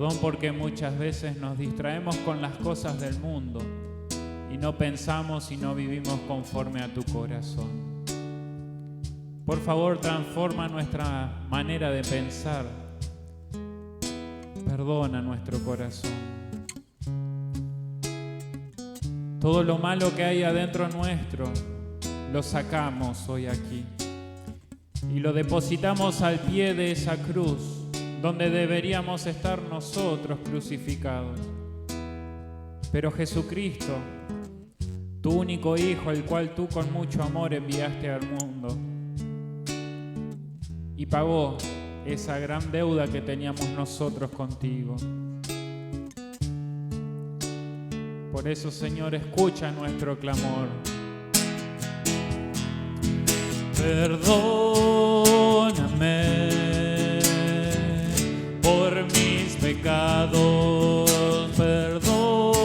Perdón porque muchas veces nos distraemos con las cosas del mundo y no pensamos y no vivimos conforme a tu corazón. Por favor, transforma nuestra manera de pensar. Perdona nuestro corazón. Todo lo malo que hay adentro nuestro, lo sacamos hoy aquí y lo depositamos al pie de esa cruz donde deberíamos estar nosotros crucificados. Pero Jesucristo, tu único Hijo, el cual tú con mucho amor enviaste al mundo, y pagó esa gran deuda que teníamos nosotros contigo. Por eso, Señor, escucha nuestro clamor. Perdóname por mis pecados, perdóname,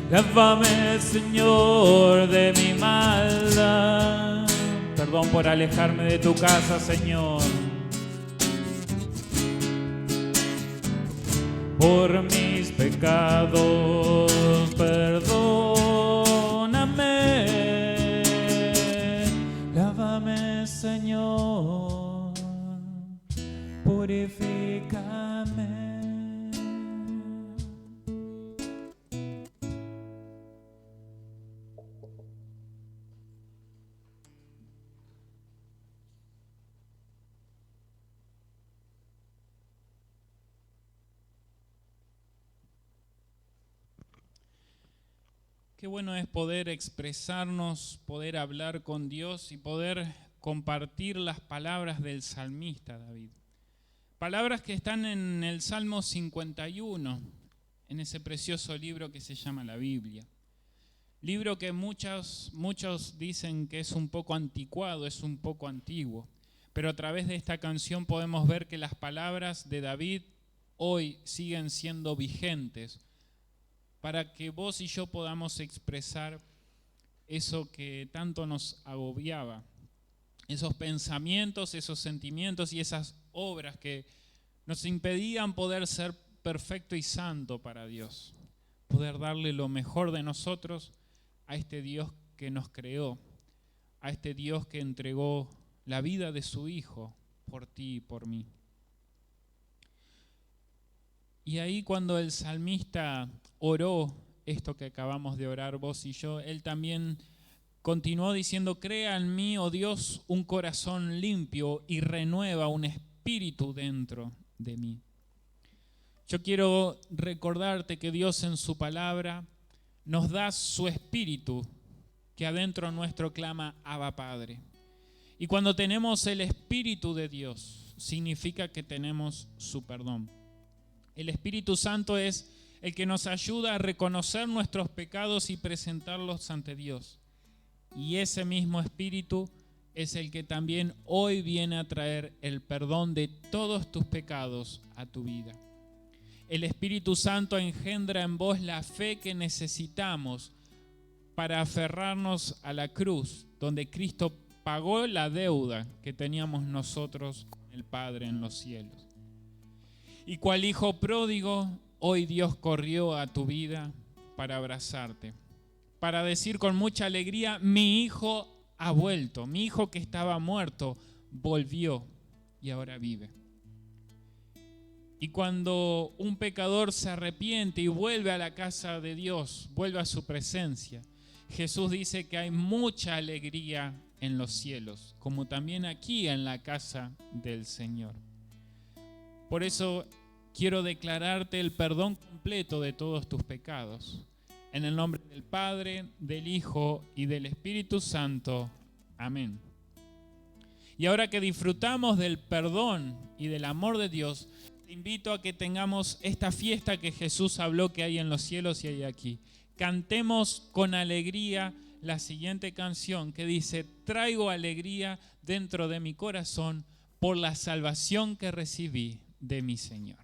lávame, Señor, de mi maldad. Perdón por alejarme de tu casa, Señor. Por mis pecados, perdóname, lávame, Señor, purifícame. Qué bueno es poder expresarnos, poder hablar con Dios y poder compartir las palabras del salmista David. Palabras que están en el Salmo 51, en ese precioso libro que se llama la Biblia. Libro que muchos dicen que es un poco anticuado, es un poco antiguo. Pero a través de esta canción podemos ver que las palabras de David hoy siguen siendo vigentes, para que vos y yo podamos expresar eso que tanto nos agobiaba, esos pensamientos, esos sentimientos y esas obras que nos impedían poder ser perfecto y santo para Dios, poder darle lo mejor de nosotros a este Dios que nos creó, a este Dios que entregó la vida de su Hijo por ti y por mí. Y ahí cuando el salmista oró esto que acabamos de orar vos y yo, él también continuó diciendo: crea en mí, oh Dios, un corazón limpio y renueva un espíritu dentro de mí. Yo quiero recordarte que Dios en su palabra nos da su espíritu, que adentro nuestro clama Abba Padre. Y cuando tenemos el Espíritu de Dios, significa que tenemos su perdón. El Espíritu Santo es el que nos ayuda a reconocer nuestros pecados y presentarlos ante Dios. Y ese mismo Espíritu es el que también hoy viene a traer el perdón de todos tus pecados a tu vida. El Espíritu Santo engendra en vos la fe que necesitamos para aferrarnos a la cruz, donde Cristo pagó la deuda que teníamos nosotros con el Padre en los cielos. Y cual hijo pródigo, hoy Dios corrió a tu vida para abrazarte, para decir con mucha alegría: mi hijo ha vuelto, mi hijo que estaba muerto volvió y ahora vive. Y cuando un pecador se arrepiente y vuelve a la casa de Dios, vuelve a su presencia, Jesús dice que hay mucha alegría en los cielos, como también aquí en la casa del Señor. Por eso quiero declararte el perdón completo de todos tus pecados. En el nombre del Padre, del Hijo y del Espíritu Santo. Amén. Y ahora que disfrutamos del perdón y del amor de Dios, te invito a que tengamos esta fiesta que Jesús habló que hay en los cielos y hay aquí. Cantemos con alegría la siguiente canción que dice: traigo alegría dentro de mi corazón por la salvación que recibí de mi Señor.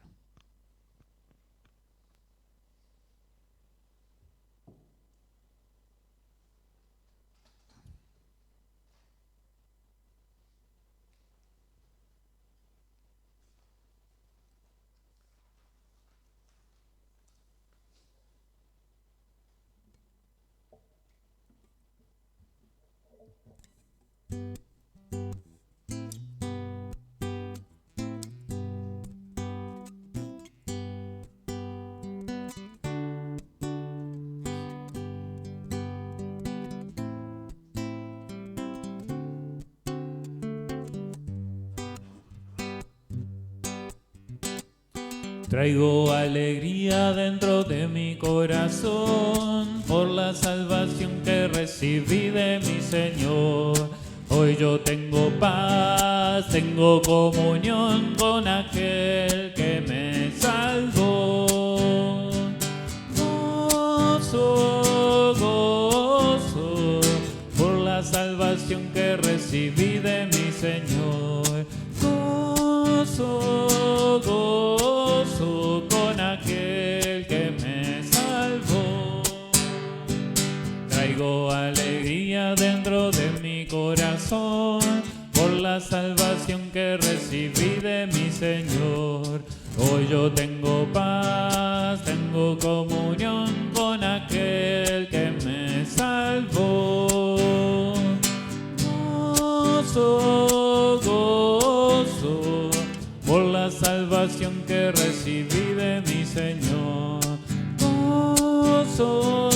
Traigo alegría dentro de mi corazón por la salvación que recibí de mi Señor. Hoy yo tengo paz, tengo comunión con aquel que me salvó. Gozo, gozo por la salvación que recibí de mi Señor. Gozo, gozo con aquel que me salvó. Traigo alegría dentro de mi corazón por la salvación que recibí de mi Señor. Hoy yo tengo paz, tengo comunión con aquel que me salvó. Gozo, gozo por la salvación que recibí de mi Señor. Gozo,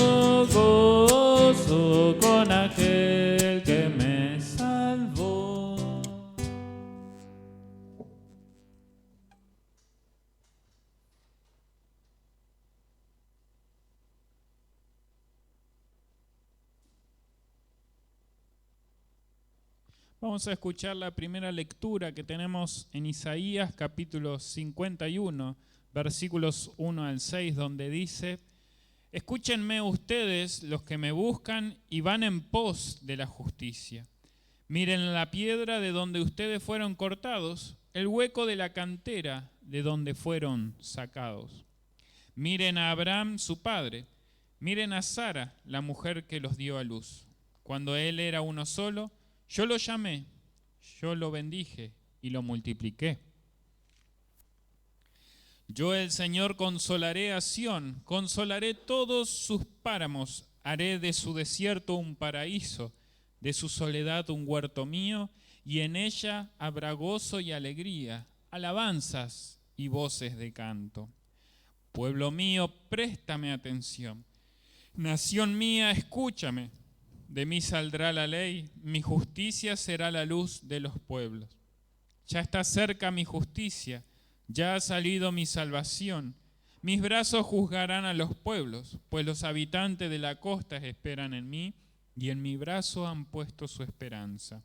gozo con aquel que me salvó. Vamos a escuchar la primera lectura que tenemos en Isaías capítulo 51, versículos 1 al 6, donde dice: Escúchenme ustedes los que me buscan y van en pos de la justicia. Miren la piedra de donde ustedes fueron cortados, el hueco de la cantera de donde fueron sacados. Miren a Abraham su padre, miren a Sara, la mujer que los dio a luz. Cuando él era uno solo, yo lo llamé, yo lo bendije y lo multipliqué. Yo el Señor consolaré a Sión, consolaré todos sus páramos, haré de su desierto un paraíso, de su soledad un huerto mío, y en ella habrá gozo y alegría, alabanzas y voces de canto. Pueblo mío, préstame atención. Nación mía, escúchame. De mí saldrá la ley, mi justicia será la luz de los pueblos. Ya está cerca mi justicia, ya ha salido mi salvación. Mis brazos juzgarán a los pueblos, pues los habitantes de la costa esperan en mí, y en mi brazo han puesto su esperanza.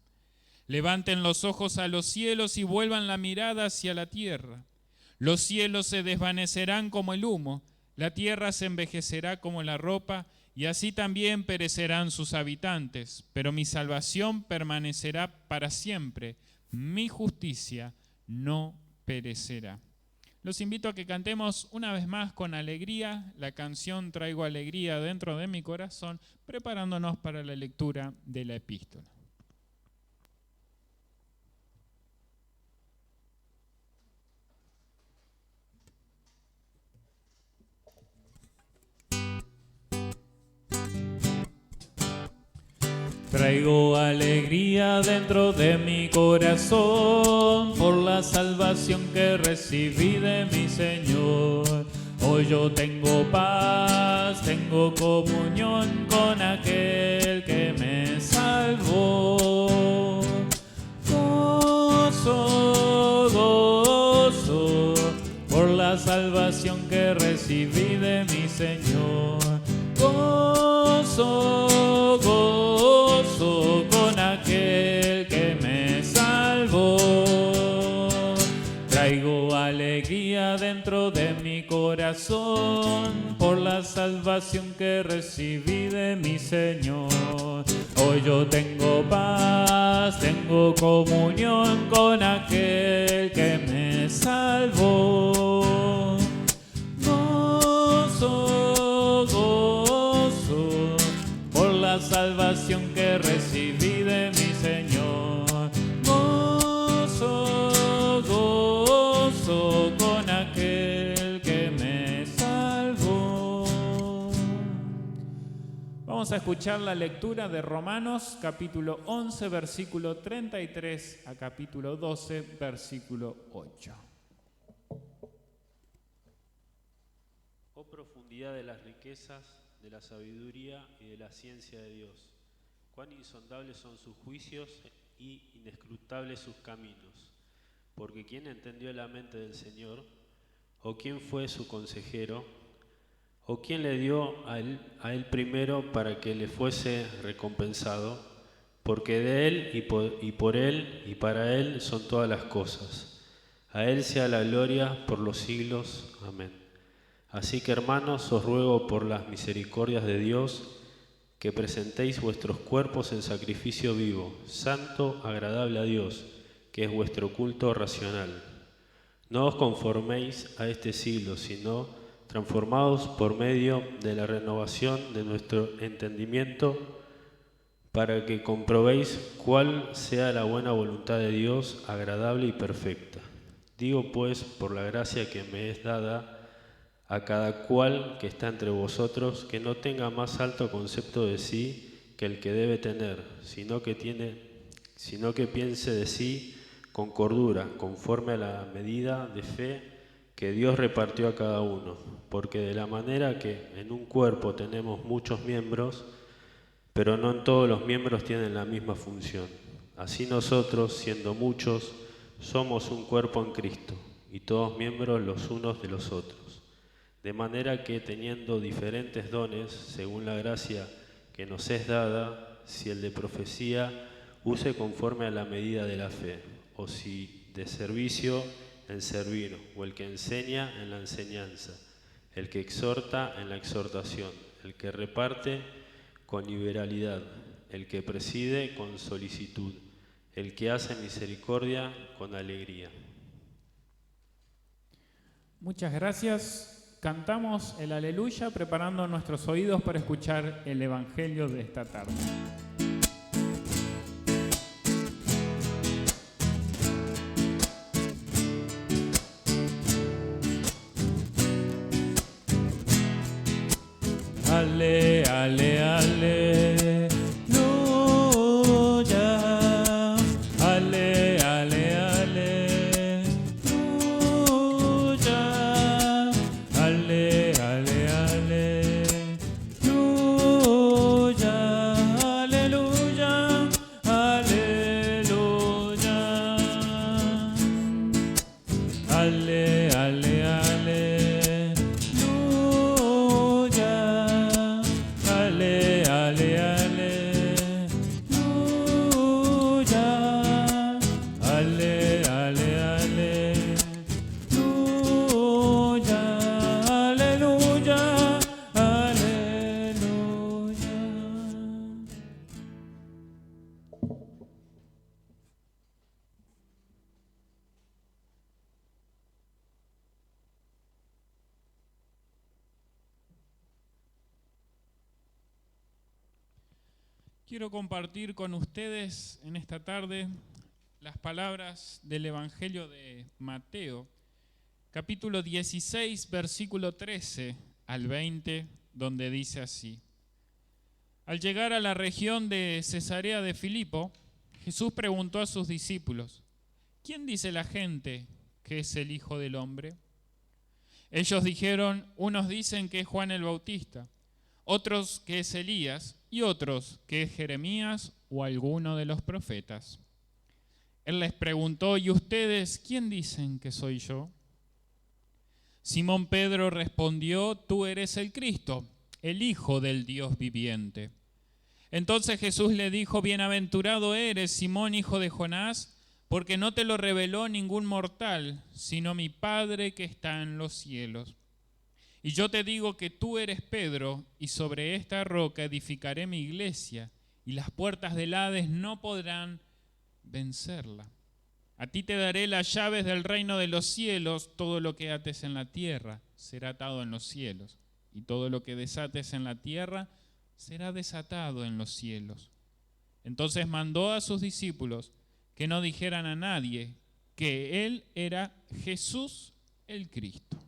Levanten los ojos a los cielos y vuelvan la mirada hacia la tierra. Los cielos se desvanecerán como el humo, la tierra se envejecerá como la ropa, y así también perecerán sus habitantes, pero mi salvación permanecerá para siempre, mi justicia no perecerá. Los invito a que cantemos una vez más con alegría la canción Traigo alegría dentro de mi corazón, preparándonos para la lectura de la epístola. Traigo alegría dentro de mi corazón por la salvación que recibí de mi Señor. Hoy yo tengo paz, tengo comunión con aquel que me salvó. Gozo, gozo por la salvación que recibí de mi Señor. Gozo, gozo con aquel que me salvó. Traigo alegría dentro de mi corazón por la salvación que recibí de mi Señor. Hoy yo tengo paz, tengo comunión con aquel que me salvó. Gozo, gozo por la salvación que recibí de mi Señor. Gozo, gozo con aquel que me salvó. Vamos a escuchar la lectura de Romanos capítulo 11, versículo 33 a capítulo 12, versículo 8. Oh profundidad de las riquezas, de la sabiduría y de la ciencia de Dios. Cuán insondables son sus juicios y inescrutables sus caminos. Porque ¿quién entendió la mente del Señor? ¿O quién fue su consejero? ¿O quién le dio a él primero para que le fuese recompensado? Porque de él y por él y para él son todas las cosas. A él sea la gloria por los siglos. Amén. Así que, hermanos, os ruego por las misericordias de Dios que presentéis vuestros cuerpos en sacrificio vivo, santo, agradable a Dios, que es vuestro culto racional. No os conforméis a este siglo, sino transformaos por medio de la renovación de nuestro entendimiento, para que comprobéis cuál sea la buena voluntad de Dios, agradable y perfecta. Digo pues, por la gracia que me es dada, a cada cual que está entre vosotros, que no tenga más alto concepto de sí que el que debe tener, sino que piense de sí con cordura, conforme a la medida de fe que Dios repartió a cada uno. Porque de la manera que en un cuerpo tenemos muchos miembros, pero no en todos los miembros tienen la misma función. Así nosotros, siendo muchos, somos un cuerpo en Cristo, y todos miembros los unos de los otros. De manera que, teniendo diferentes dones, según la gracia que nos es dada, si el de profecía, use conforme a la medida de la fe, o si de servicio, en servir, o el que enseña, en la enseñanza, el que exhorta, en la exhortación, el que reparte, con liberalidad, el que preside, con solicitud, el que hace misericordia, con alegría. Muchas gracias. Cantamos el Aleluya preparando nuestros oídos para escuchar el Evangelio de esta tarde. Ale, ale, ale. Quiero compartir con ustedes en esta tarde las palabras del Evangelio de Mateo, capítulo 16, versículo 13 al 20, donde dice así: Al llegar a la región de Cesarea de Filipo, Jesús preguntó a sus discípulos: ¿Quién dice la gente que es el Hijo del Hombre? Ellos dijeron: unos dicen que es Juan el Bautista, otros que es Elías y otros que es Jeremías o alguno de los profetas. Él les preguntó: ¿y ustedes quién dicen que soy yo? Simón Pedro respondió: tú eres el Cristo, el Hijo del Dios viviente. Entonces Jesús le dijo: bienaventurado eres, Simón, hijo de Jonás, porque no te lo reveló ningún mortal, sino mi Padre que está en los cielos. Y yo te digo que tú eres Pedro, y sobre esta roca edificaré mi iglesia, y las puertas del Hades no podrán vencerla. A ti te daré las llaves del reino de los cielos. Todo lo que ates en la tierra será atado en los cielos, y todo lo que desates en la tierra será desatado en los cielos. Entonces mandó a sus discípulos que no dijeran a nadie que él era Jesús el Cristo.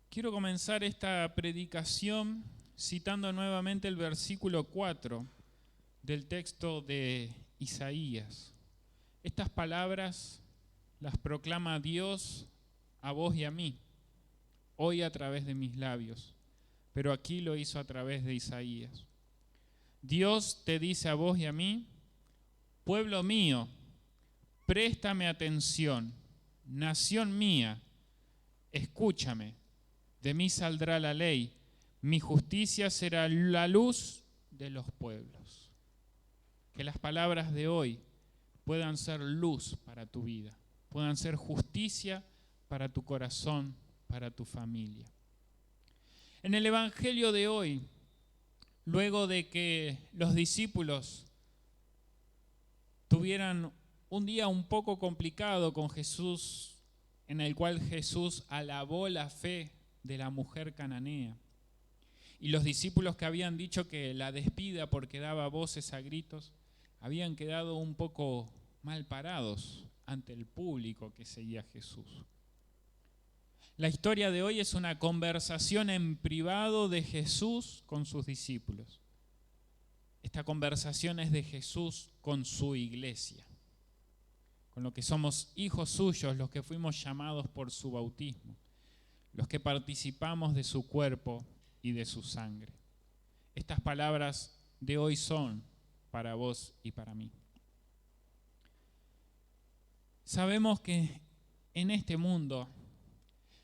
Quiero comenzar esta predicación citando nuevamente el versículo 4 del texto de Isaías. Estas palabras las proclama Dios a vos y a mí, hoy a través de mis labios, pero aquí lo hizo a través de Isaías. Dios te dice a vos y a mí: pueblo mío, préstame atención, nación mía, escúchame, de mí saldrá la ley, mi justicia será la luz de los pueblos. Que las palabras de hoy puedan ser luz para tu vida, puedan ser justicia para tu corazón, para tu familia. En el Evangelio de hoy, luego de que los discípulos tuvieran un día un poco complicado con Jesús, en el cual Jesús alabó la fe de la mujer cananea, y los discípulos que habían dicho que la despida porque daba voces a gritos, habían quedado un poco mal parados ante el público que seguía a Jesús. La historia de hoy es una conversación en privado de Jesús con sus discípulos. Esta conversación es de Jesús con su iglesia, con los que somos hijos suyos, los que fuimos llamados por su bautismo, los que participamos de su cuerpo y de su sangre. Estas palabras de hoy son para vos y para mí. Sabemos que en este mundo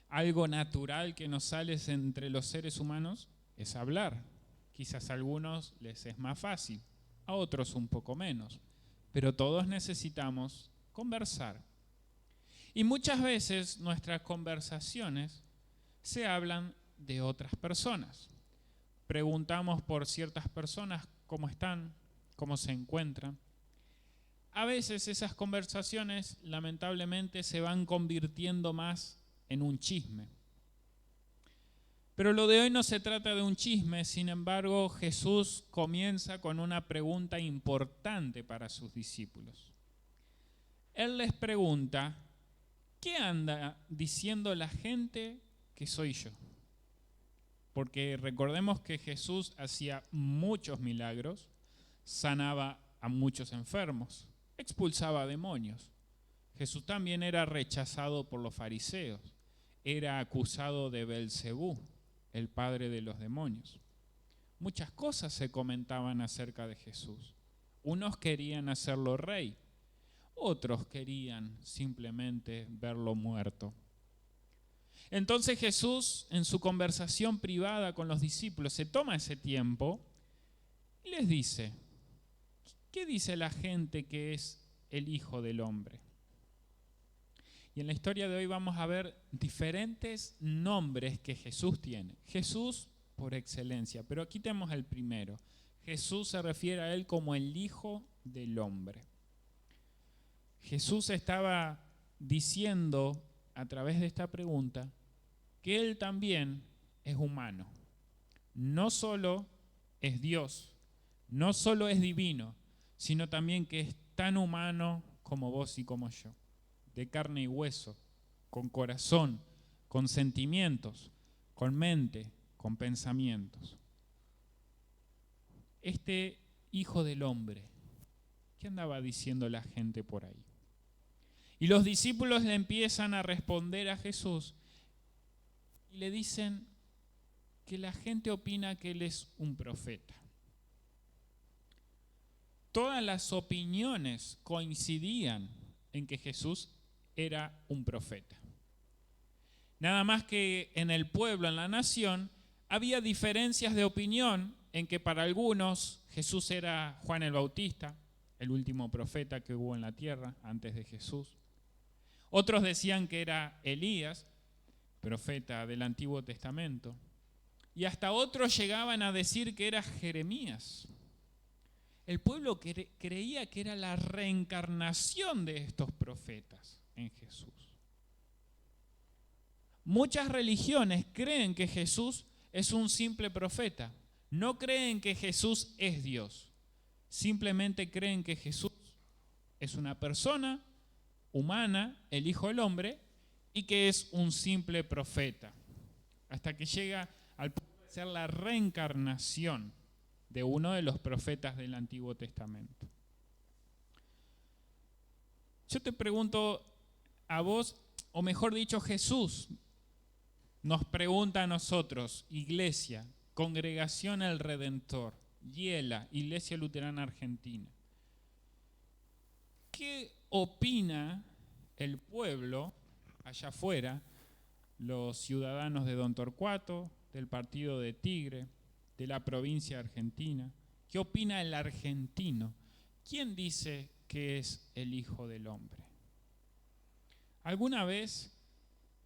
algo natural que nos sale entre los seres humanos es hablar. Quizás a algunos les es más fácil, a otros un poco menos, pero todos necesitamos conversar. Y muchas veces nuestras conversaciones se hablan de otras personas. Preguntamos por ciertas personas cómo están, cómo se encuentran. A veces esas conversaciones lamentablemente se van convirtiendo más en un chisme. Pero lo de hoy no se trata de un chisme, sin embargo, Jesús comienza con una pregunta importante para sus discípulos. Él les pregunta, ¿qué anda diciendo la gente que soy yo? Porque recordemos que Jesús hacía muchos milagros, sanaba a muchos enfermos, expulsaba demonios. Jesús también era rechazado por los fariseos, era acusado de Belcebú, el padre de los demonios. Muchas cosas se comentaban acerca de Jesús. Unos querían hacerlo rey, otros querían simplemente verlo muerto. Entonces Jesús, en su conversación privada con los discípulos, se toma ese tiempo y les dice, ¿qué dice la gente que es el Hijo del Hombre? Y en la historia de hoy vamos a ver diferentes nombres que Jesús tiene. Jesús por excelencia, pero aquí tenemos el primero. Jesús se refiere a él como el Hijo del Hombre. Jesús estaba diciendo a través de esta pregunta que él también es humano. No solo es Dios, no solo es divino, sino también que es tan humano como vos y como yo, de carne y hueso, con corazón, con sentimientos, con mente, con pensamientos. Este Hijo del Hombre, ¿qué andaba diciendo la gente por ahí? Y los discípulos le empiezan a responder a Jesús y le dicen que la gente opina que él es un profeta. Todas las opiniones coincidían en que Jesús era un profeta. Nada más que en el pueblo, en la nación, había diferencias de opinión en que para algunos Jesús era Juan el Bautista, el último profeta que hubo en la tierra antes de Jesús. Otros decían que era Elías, profeta del Antiguo Testamento. Y hasta otros llegaban a decir que era Jeremías. El pueblo creía que era la reencarnación de estos profetas en Jesús. Muchas religiones creen que Jesús es un simple profeta. No creen que Jesús es Dios. Simplemente creen que Jesús es una persona humana, el Hijo del Hombre, y que es un simple profeta. Hasta que llega al punto de ser la reencarnación de uno de los profetas del Antiguo Testamento. Yo te pregunto a vos, o mejor dicho, Jesús nos pregunta a nosotros, iglesia, Congregación El Redentor, Yela, Iglesia Luterana Argentina, ¿qué opina el pueblo allá afuera, los ciudadanos de Don Torcuato, del partido de Tigre, de la provincia argentina? ¿Qué opina el argentino? ¿Quién dice que es el Hijo del Hombre? ¿Alguna vez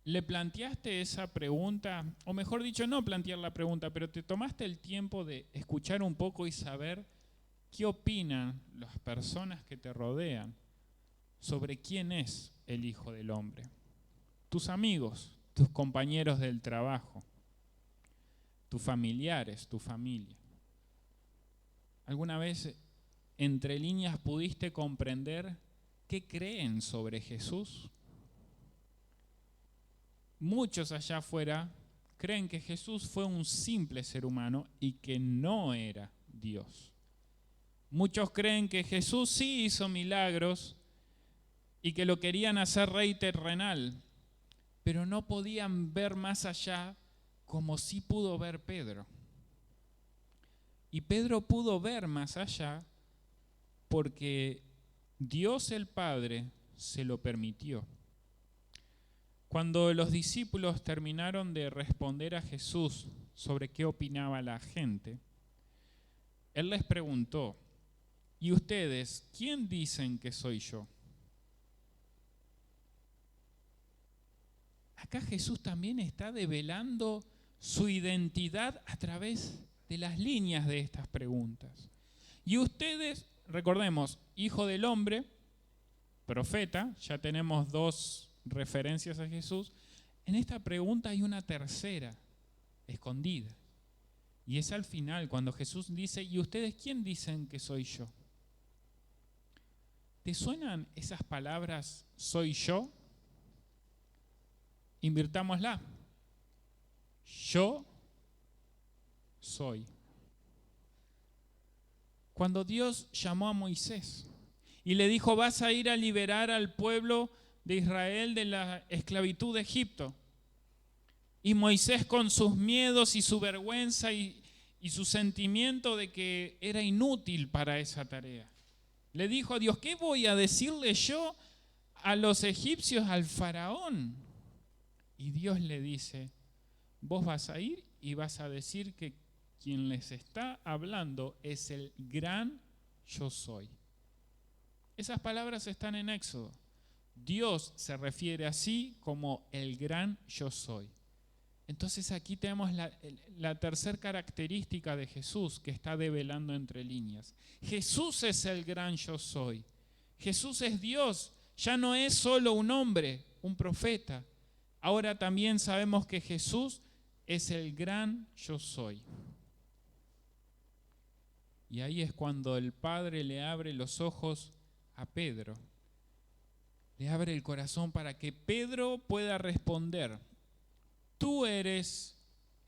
le planteaste esa pregunta? O mejor dicho, no plantear la pregunta, pero te tomaste el tiempo de escuchar un poco y saber qué opinan las personas que te rodean sobre quién es el Hijo del Hombre. Tus amigos, tus compañeros del trabajo, tus familiares, tu familia. ¿Alguna vez entre líneas pudiste comprender qué creen sobre Jesús? Muchos allá afuera creen que Jesús fue un simple ser humano y que no era Dios. Muchos creen que Jesús sí hizo milagros y que lo querían hacer rey terrenal, pero no podían ver más allá como sí pudo ver Pedro. Y Pedro pudo ver más allá porque Dios el Padre se lo permitió. Cuando los discípulos terminaron de responder a Jesús sobre qué opinaba la gente, Él les preguntó: ¿y ustedes quién dicen que soy yo? Acá Jesús también está develando su identidad a través de las líneas de estas preguntas. Y ustedes, recordemos, Hijo del Hombre, profeta, ya tenemos dos referencias a Jesús. En esta pregunta hay una tercera, escondida. Y es al final, cuando Jesús dice: ¿y ustedes quién dicen que soy yo? ¿Te suenan esas palabras, soy yo? Invirtámosla. Yo soy. Cuando Dios llamó a Moisés y le dijo: vas a ir a liberar al pueblo de Israel de la esclavitud de Egipto. Y Moisés, con sus miedos y su vergüenza y su sentimiento de que era inútil para esa tarea, le dijo a Dios: ¿qué voy a decirle yo a los egipcios, al faraón? Y Dios le dice: vos vas a ir y vas a decir que quien les está hablando es el gran yo soy. Esas palabras están en Éxodo. Dios se refiere así como el gran yo soy. Entonces aquí tenemos la tercera característica de Jesús que está develando entre líneas. Jesús es el gran yo soy. Jesús es Dios. Ya no es solo un hombre, un profeta. Ahora también sabemos que Jesús es el gran yo soy. Y ahí es cuando el Padre le abre los ojos a Pedro. Le abre el corazón para que Pedro pueda responder: tú eres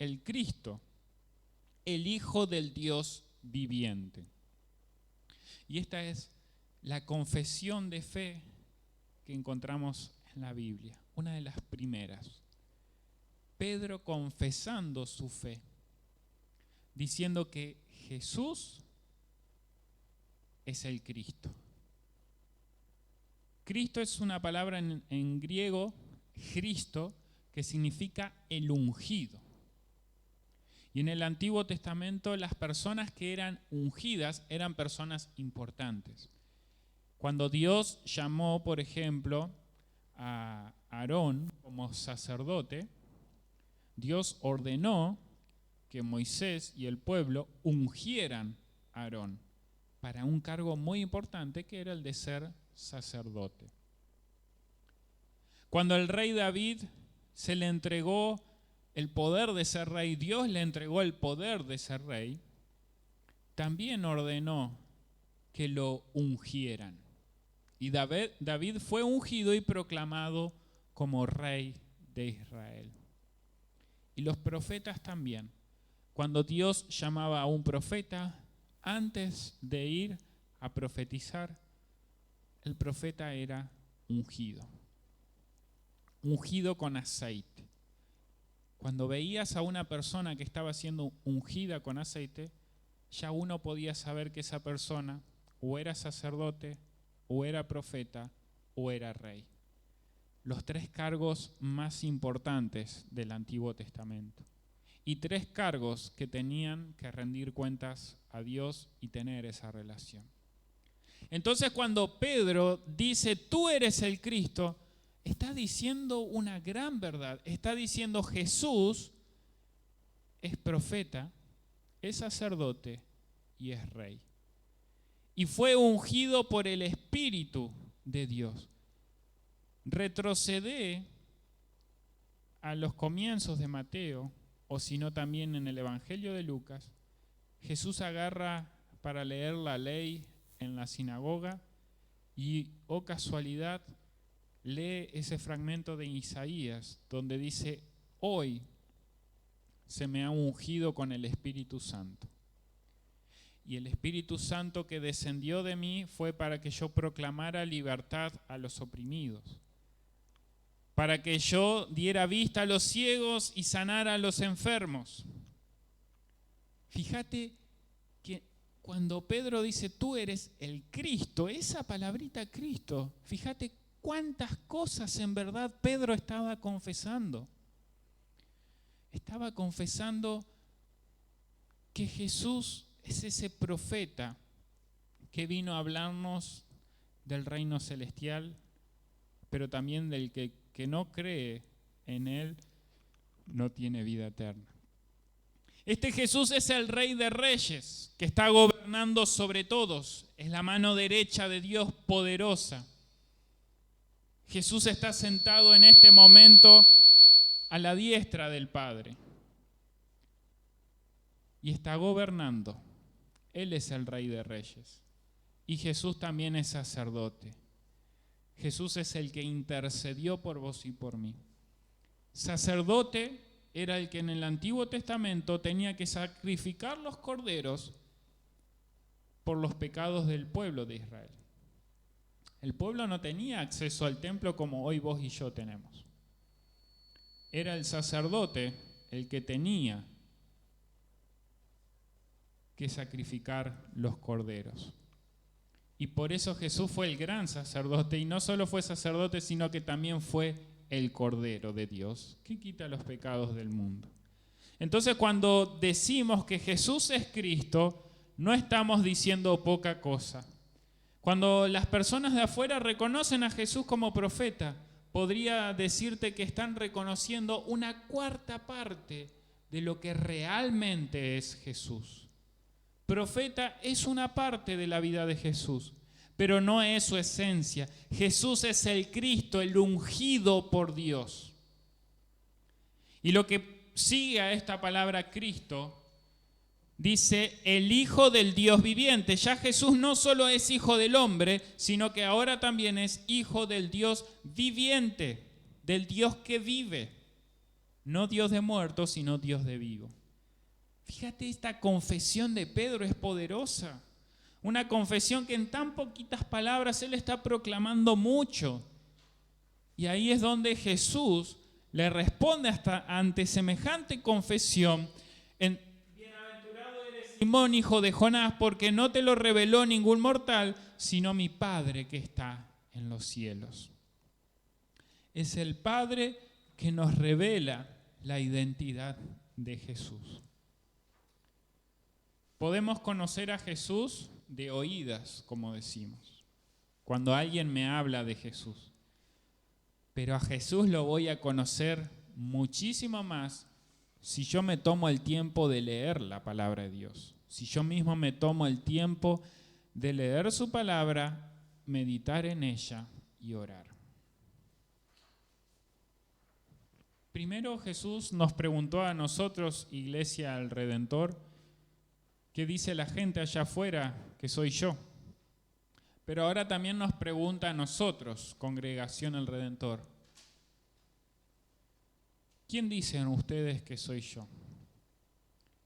el Cristo, el Hijo del Dios viviente. Y esta es la confesión de fe que encontramos en la Biblia, una de las primeras. Pedro confesando su fe, diciendo que Jesús es el Cristo. Cristo es una palabra en griego, Cristo, que significa el ungido. Y en el Antiguo Testamento las personas que eran ungidas eran personas importantes. Cuando Dios llamó, por ejemplo, a Aarón como sacerdote, Dios ordenó que Moisés y el pueblo ungieran a Aarón para un cargo muy importante que era el de ser sacerdote. Cuando el rey David se le entregó el poder de ser rey, Dios le entregó el poder de ser rey, también ordenó que lo ungieran. Y David fue ungido y proclamado como rey de Israel. Y los profetas también. Cuando Dios llamaba a un profeta, antes de ir a profetizar, el profeta era ungido. Ungido con aceite. Cuando veías a una persona que estaba siendo ungida con aceite, ya uno podía saber que esa persona o era sacerdote o era profeta, o era rey. Los 3 cargos más importantes del Antiguo Testamento. Y 3 cargos que tenían que rendir cuentas a Dios y tener esa relación. Entonces cuando Pedro dice, tú eres el Cristo, está diciendo una gran verdad. Está diciendo, Jesús es profeta, es sacerdote y es rey. Y fue ungido por el Espíritu de Dios. Retrocede a los comienzos de Mateo, o si no también en el Evangelio de Lucas. Jesús agarra para leer la ley en la sinagoga y, oh casualidad, lee ese fragmento de Isaías donde dice, hoy se me ha ungido con el Espíritu Santo. Y el Espíritu Santo que descendió de mí fue para que yo proclamara libertad a los oprimidos, para que yo diera vista a los ciegos y sanara a los enfermos. Fíjate que cuando Pedro dice, tú eres el Cristo, esa palabrita Cristo, fíjate cuántas cosas en verdad Pedro estaba confesando. Estaba confesando que Jesús es ese profeta que vino a hablarnos del reino celestial, pero también del que no cree en él no tiene vida eterna. Este Jesús es el Rey de Reyes, que está gobernando sobre todos, es la mano derecha de Dios poderosa. Jesús está sentado en este momento a la diestra del Padre y está gobernando. Él es el Rey de Reyes y Jesús también es sacerdote. Jesús es el que intercedió por vos y por mí. Sacerdote era el que en el Antiguo Testamento tenía que sacrificar los corderos por los pecados del pueblo de Israel. El pueblo no tenía acceso al templo como hoy vos y yo tenemos. Era el sacerdote el que tenía que sacrificar los corderos. Y por eso Jesús fue el gran sacerdote, y no solo fue sacerdote, sino que también fue el Cordero de Dios, que quita los pecados del mundo. Entonces, cuando decimos que Jesús es Cristo, no estamos diciendo poca cosa. Cuando las personas de afuera reconocen a Jesús como profeta, podría decirte que están reconociendo una cuarta parte de lo que realmente es Jesús. Profeta es una parte de la vida de Jesús, pero no es su esencia. Jesús es el Cristo, el ungido por Dios. Y lo que sigue a esta palabra Cristo, dice el Hijo del Dios viviente. Ya Jesús no solo es hijo del hombre, sino que ahora también es hijo del Dios viviente, del Dios que vive. No Dios de muertos, sino Dios de vivo. Fíjate, esta confesión de Pedro es poderosa. Una confesión que en tan poquitas palabras él está proclamando mucho. Y ahí es donde Jesús le responde ante semejante confesión. Bienaventurado eres Simón, hijo de Jonás, porque no te lo reveló ningún mortal, sino mi Padre que está en los cielos. Es el Padre que nos revela la identidad de Jesús. Podemos conocer a Jesús de oídas, como decimos, cuando alguien me habla de Jesús. Pero a Jesús lo voy a conocer muchísimo más si yo me tomo el tiempo de leer la palabra de Dios. Si yo mismo me tomo el tiempo de leer su palabra, meditar en ella y orar. Primero Jesús nos preguntó a nosotros, Iglesia al Redentor, ¿qué dice la gente allá afuera que soy yo? Pero ahora también nos pregunta a nosotros, Congregación al Redentor, ¿quién dicen ustedes que soy yo?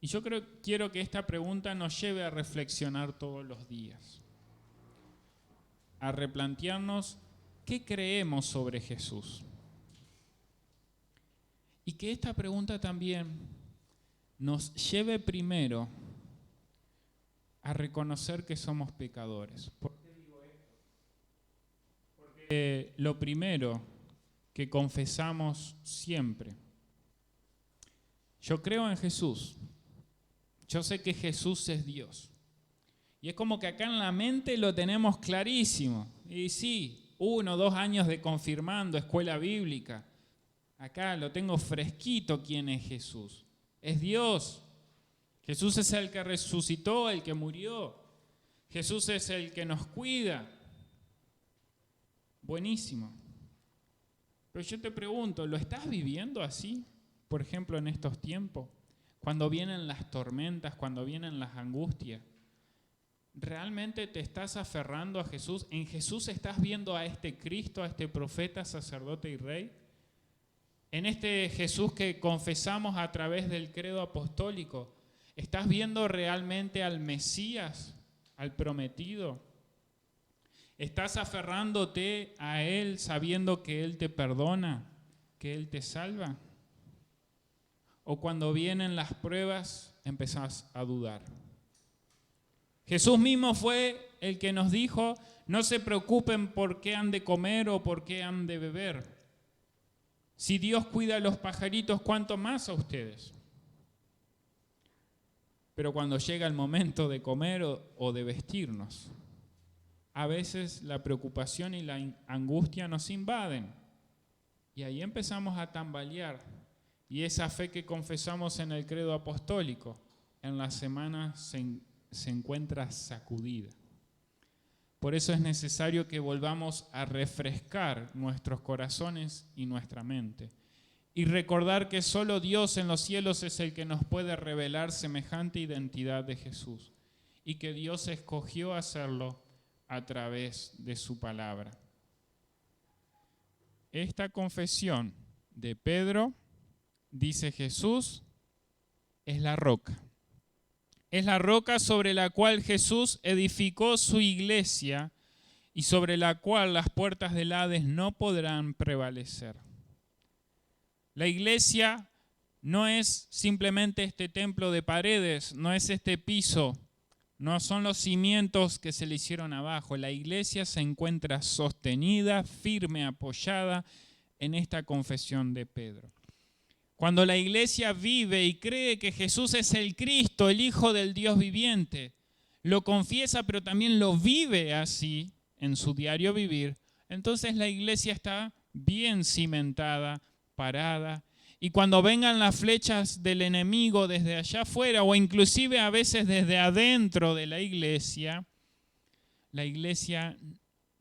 Y yo quiero que esta pregunta nos lleve a reflexionar todos los días, a replantearnos qué creemos sobre Jesús. Y que esta pregunta también nos lleve primero a reconocer que somos pecadores. ¿Por qué digo esto? lo primero que confesamos siempre. Yo creo en Jesús. Yo sé que Jesús es Dios. Y es como que acá en la mente lo tenemos clarísimo. Y sí, 1 o 2 años de confirmando, escuela bíblica. Acá lo tengo fresquito quién es Jesús. Es Dios. Jesús es el que resucitó, el que murió. Jesús es el que nos cuida. Buenísimo. Pero yo te pregunto, ¿lo estás viviendo así? Por ejemplo, en estos tiempos, cuando vienen las tormentas, cuando vienen las angustias. ¿Realmente te estás aferrando a Jesús? ¿En Jesús estás viendo a este Cristo, a este profeta, sacerdote y rey? ¿En este Jesús que confesamos a través del credo apostólico, estás viendo realmente al Mesías, al prometido? ¿Estás aferrándote a Él sabiendo que Él te perdona, que Él te salva? ¿O cuando vienen las pruebas empezás a dudar? Jesús mismo fue el que nos dijo, no se preocupen por qué han de comer o por qué han de beber. Si Dios cuida a los pajaritos, ¿cuánto más a ustedes? Pero cuando llega el momento de comer o de vestirnos, a veces la preocupación y la angustia nos invaden. Y ahí empezamos a tambalear. Y esa fe que confesamos en el credo apostólico, en la semana se encuentra sacudida. Por eso es necesario que volvamos a refrescar nuestros corazones y nuestra mente. Y recordar que solo Dios en los cielos es el que nos puede revelar semejante identidad de Jesús. Y que Dios escogió hacerlo a través de su palabra. Esta confesión de Pedro, dice Jesús, es la roca. Es la roca sobre la cual Jesús edificó su iglesia y sobre la cual las puertas del Hades no podrán prevalecer. La iglesia no es simplemente este templo de paredes, no es este piso, no son los cimientos que se le hicieron abajo. La iglesia se encuentra sostenida, firme, apoyada en esta confesión de Pedro. Cuando la iglesia vive y cree que Jesús es el Cristo, el Hijo del Dios viviente, lo confiesa pero también lo vive así en su diario vivir, entonces la iglesia está bien cimentada, parada. Y cuando vengan las flechas del enemigo desde allá afuera o inclusive a veces desde adentro de la iglesia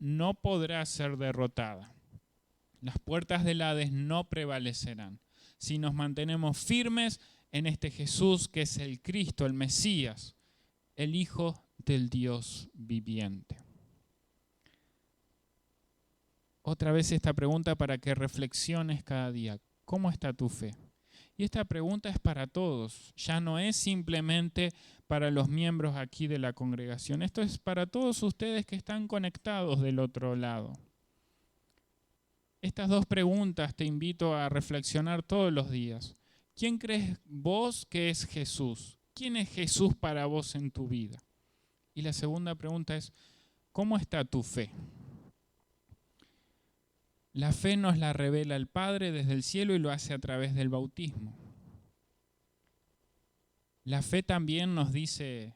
no podrá ser derrotada. Las puertas del Hades no prevalecerán si nos mantenemos firmes en este Jesús que es el Cristo, el Mesías, el Hijo del Dios viviente. Otra vez esta pregunta para que reflexiones cada día. ¿Cómo está tu fe? Y esta pregunta es para todos, ya no es simplemente para los miembros aquí de la congregación, esto es para todos ustedes que están conectados del otro lado. Estas 2 preguntas te invito a reflexionar todos los días. ¿Quién crees vos que es Jesús? ¿Quién es Jesús para vos en tu vida? Y la segunda pregunta es, ¿cómo está tu fe? La fe nos la revela el Padre desde el cielo y lo hace a través del bautismo. La fe también nos dice,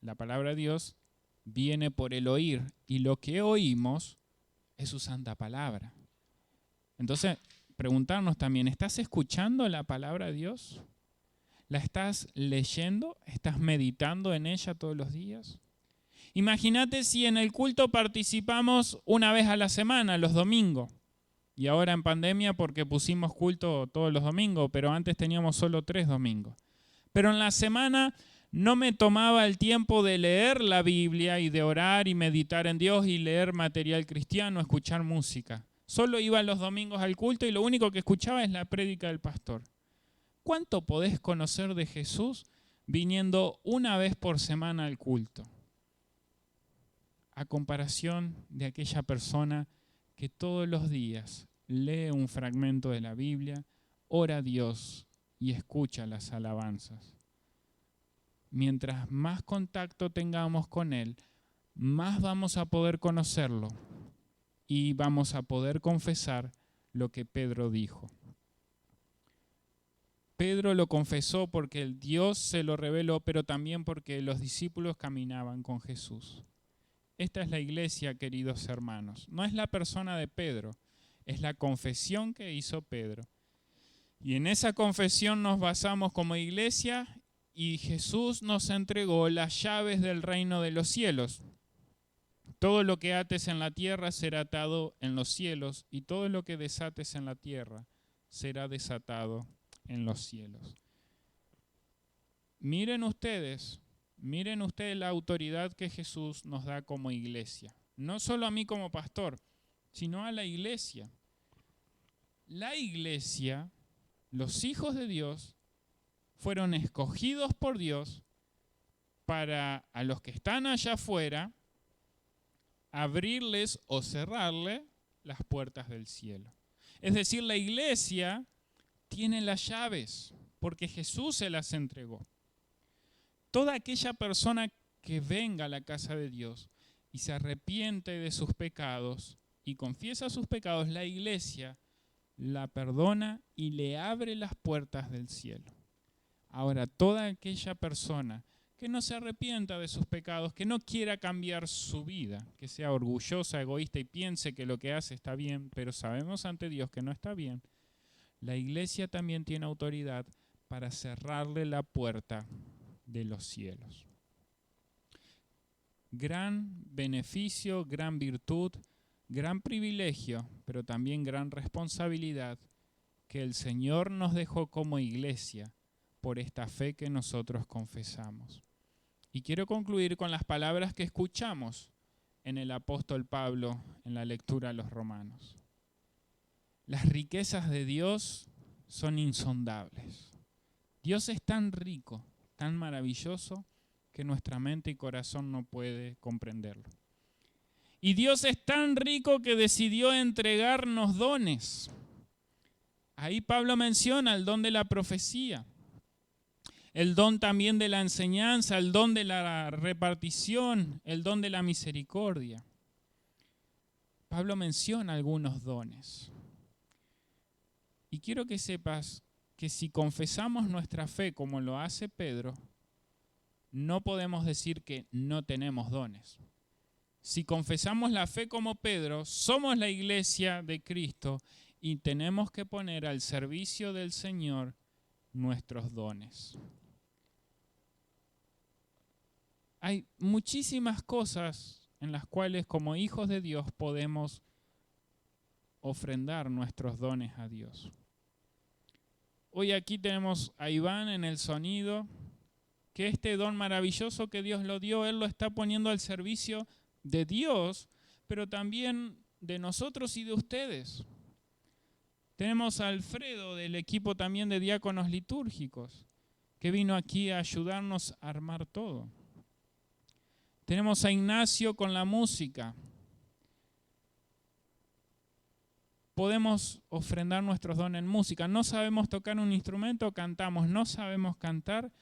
la palabra de Dios viene por el oír y lo que oímos es su santa palabra. Entonces, preguntarnos también, ¿estás escuchando la palabra de Dios? ¿La estás leyendo? ¿Estás meditando en ella todos los días? Imagínate si en el culto participamos una vez a la semana, los domingos. Y ahora en pandemia porque pusimos culto todos los domingos, pero antes teníamos solo 3 domingos. Pero en la semana no me tomaba el tiempo de leer la Biblia y de orar y meditar en Dios y leer material cristiano, escuchar música. Solo iba los domingos al culto y lo único que escuchaba es la prédica del pastor. ¿Cuánto podés conocer de Jesús viniendo una vez por semana al culto? A comparación de aquella persona que todos los días lee un fragmento de la Biblia, ora a Dios y escucha las alabanzas. Mientras más contacto tengamos con Él, más vamos a poder conocerlo y vamos a poder confesar lo que Pedro dijo. Pedro lo confesó porque el Dios se lo reveló, pero también porque los discípulos caminaban con Jesús. Esta es la iglesia, queridos hermanos. No es la persona de Pedro, es la confesión que hizo Pedro. Y en esa confesión nos basamos como iglesia y Jesús nos entregó las llaves del reino de los cielos. Todo lo que ates en la tierra será atado en los cielos y todo lo que desates en la tierra será desatado en los cielos. Miren ustedes la autoridad que Jesús nos da como iglesia. No solo a mí como pastor, sino a la iglesia. La iglesia, los hijos de Dios, fueron escogidos por Dios para a los que están allá afuera abrirles o cerrarle las puertas del cielo. Es decir, la iglesia tiene las llaves porque Jesús se las entregó. Toda aquella persona que venga a la casa de Dios y se arrepiente de sus pecados y confiesa sus pecados, la iglesia la perdona y le abre las puertas del cielo. Ahora, toda aquella persona que no se arrepienta de sus pecados, que no quiera cambiar su vida, que sea orgullosa, egoísta y piense que lo que hace está bien, pero sabemos ante Dios que no está bien, la iglesia también tiene autoridad para cerrarle la puerta de los cielos. Gran beneficio, gran virtud, gran privilegio, pero también gran responsabilidad que el Señor nos dejó como iglesia por esta fe que nosotros confesamos. Y quiero concluir con las palabras que escuchamos en el apóstol Pablo en la lectura a los Romanos. Las riquezas de Dios son insondables. Dios es tan rico, tan maravilloso, que nuestra mente y corazón no puede comprenderlo. Y Dios es tan rico que decidió entregarnos dones. Ahí Pablo menciona el don de la profecía, el don también de la enseñanza, el don de la repartición, el don de la misericordia. Pablo menciona algunos dones. Y quiero que sepas que si confesamos nuestra fe como lo hace Pedro, no podemos decir que no tenemos dones. Si confesamos la fe como Pedro, somos la iglesia de Cristo y tenemos que poner al servicio del Señor nuestros dones. Hay muchísimas cosas en las cuales como hijos de Dios podemos ofrendar nuestros dones a Dios. Hoy aquí tenemos a Iván en el sonido, que este don maravilloso que Dios lo dio, Él lo está poniendo al servicio de Dios, pero también de nosotros y de ustedes. Tenemos a Alfredo del equipo también de diáconos litúrgicos, que vino aquí a ayudarnos a armar todo. Tenemos a Ignacio con la música. Podemos ofrendar nuestros dones en música. No sabemos tocar un instrumento, cantamos. No sabemos cantar,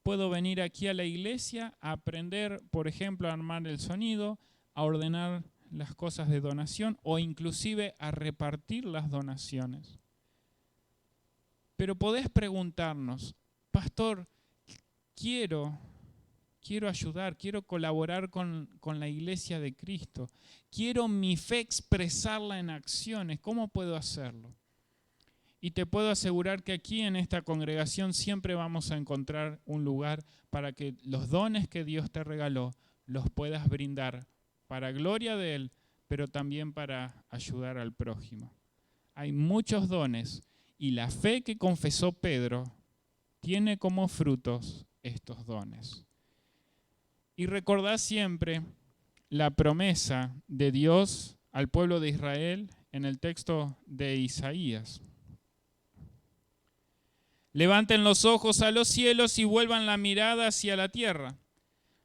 puedo venir aquí a la iglesia a aprender, por ejemplo, a armar el sonido, a ordenar las cosas de donación o inclusive a repartir las donaciones. Pero podés preguntarnos, pastor, quiero ayudar, quiero colaborar con la iglesia de Cristo, quiero mi fe expresarla en acciones, ¿cómo puedo hacerlo? Y te puedo asegurar que aquí en esta congregación siempre vamos a encontrar un lugar para que los dones que Dios te regaló los puedas brindar para gloria de Él, pero también para ayudar al prójimo. Hay muchos dones y la fe que confesó Pedro tiene como frutos estos dones. Y recordad siempre la promesa de Dios al pueblo de Israel en el texto de Isaías. Levanten los ojos a los cielos y vuelvan la mirada hacia la tierra.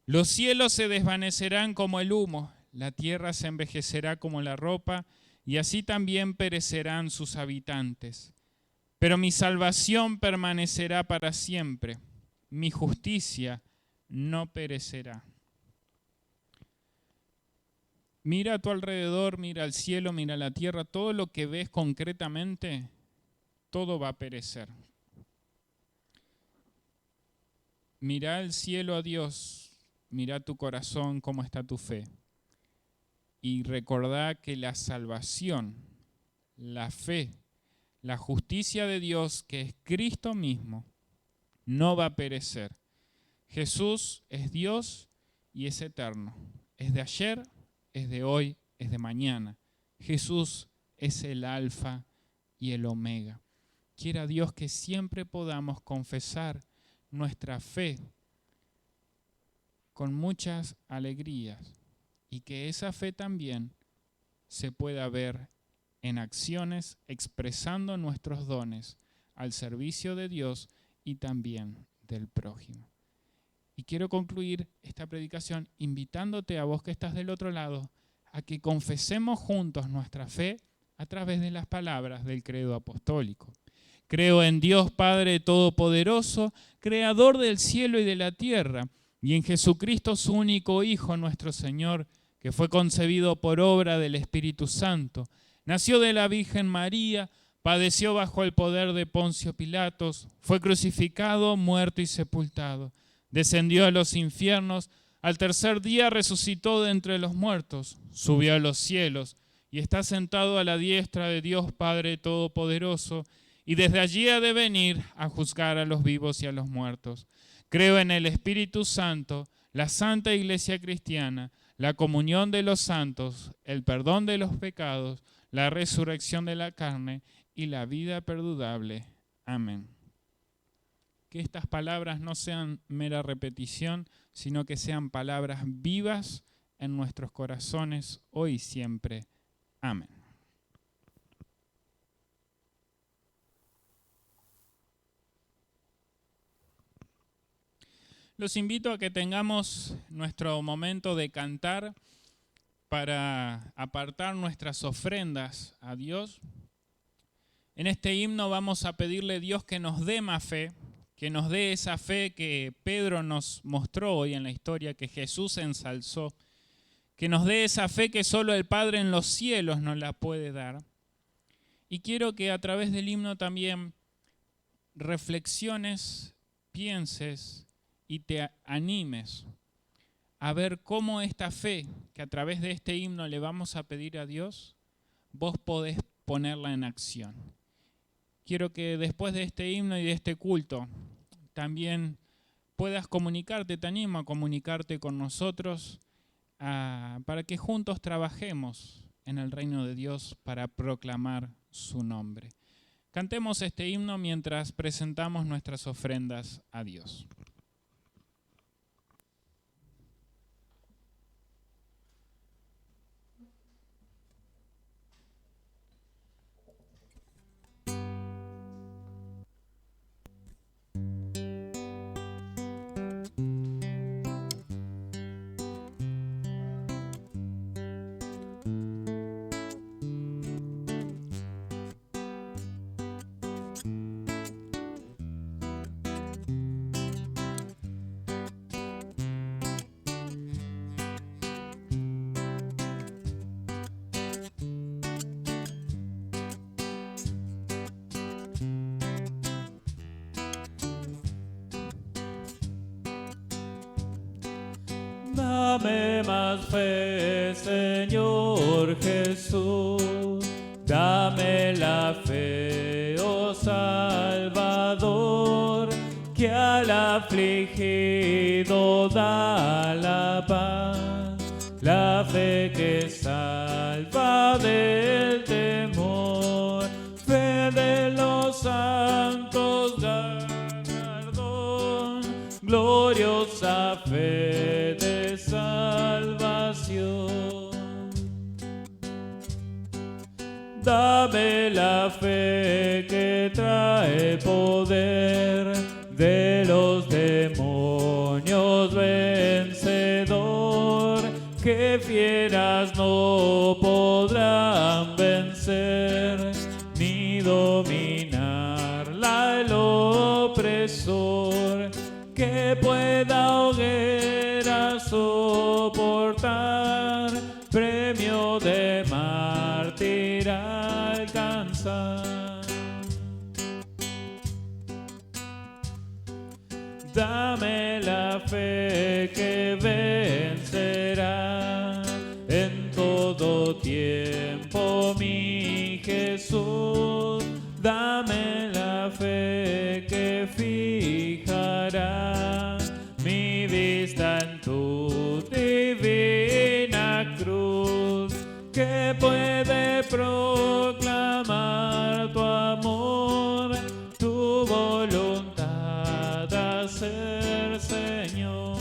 Los cielos se desvanecerán como el humo, la tierra se envejecerá como la ropa, y así también perecerán sus habitantes. Pero mi salvación permanecerá para siempre, mi justicia no perecerá. Mira a tu alrededor, mira al cielo, mira la tierra, todo lo que ves concretamente, todo va a perecer. Mira al cielo a Dios, mira tu corazón, cómo está tu fe. Y recordá que la salvación, la fe, la justicia de Dios, que es Cristo mismo, no va a perecer. Jesús es Dios y es eterno. Es de ayer, es de hoy, es de mañana. Jesús es el alfa y el omega. Quiera Dios que siempre podamos confesar nuestra fe con muchas alegrías y que esa fe también se pueda ver en acciones expresando nuestros dones al servicio de Dios y también del prójimo. Y quiero concluir esta predicación invitándote a vos que estás del otro lado a que confesemos juntos nuestra fe a través de las palabras del credo apostólico. Creo en Dios Padre Todopoderoso, Creador del cielo y de la tierra, y en Jesucristo su único Hijo, nuestro Señor, que fue concebido por obra del Espíritu Santo, nació de la Virgen María, padeció bajo el poder de Poncio Pilatos, fue crucificado, muerto y sepultado. Descendió a los infiernos, al tercer día resucitó de entre los muertos, subió a los cielos y está sentado a la diestra de Dios Padre Todopoderoso, y desde allí ha de venir a juzgar a los vivos y a los muertos. Creo en el Espíritu Santo, la Santa Iglesia Cristiana, la comunión de los santos, el perdón de los pecados, la resurrección de la carne y la vida perdurable. Amén. Que estas palabras no sean mera repetición, sino que sean palabras vivas en nuestros corazones hoy y siempre. Amén. Los invito a que tengamos nuestro momento de cantar para apartar nuestras ofrendas a Dios. En este himno vamos a pedirle a Dios que nos dé más fe, que nos dé esa fe que Pedro nos mostró hoy en la historia, que Jesús ensalzó, que nos dé esa fe que solo el Padre en los cielos nos la puede dar. Y quiero que a través del himno también reflexiones, pienses y te animes a ver cómo esta fe que a través de este himno le vamos a pedir a Dios, vos podés ponerla en acción. Quiero que después de este himno y de este culto también puedas comunicarte, te animo a comunicarte con nosotros para que juntos trabajemos en el reino de Dios para proclamar su nombre. Cantemos este himno mientras presentamos nuestras ofrendas a Dios. Dame más fe, Señor Jesús, dame la fe, oh Salvador, que al afligido da la paz, la fe que salva del temor, fe de los santos galardón, gloriosa fe de salvación. Dame la fe que trae poder de los demonios vencedor, que fieras no podrán vencer, ni dominarla el opresor, que pueda hoguera soportar, premio cielo de mártir alcanzar. Dame la fe que vencerá en todo tiempo, mi Jesús. Dame la fe que fijará mi vista en tu divina cruz, que puede proclamar tu amor, tu voluntad hacer, Señor.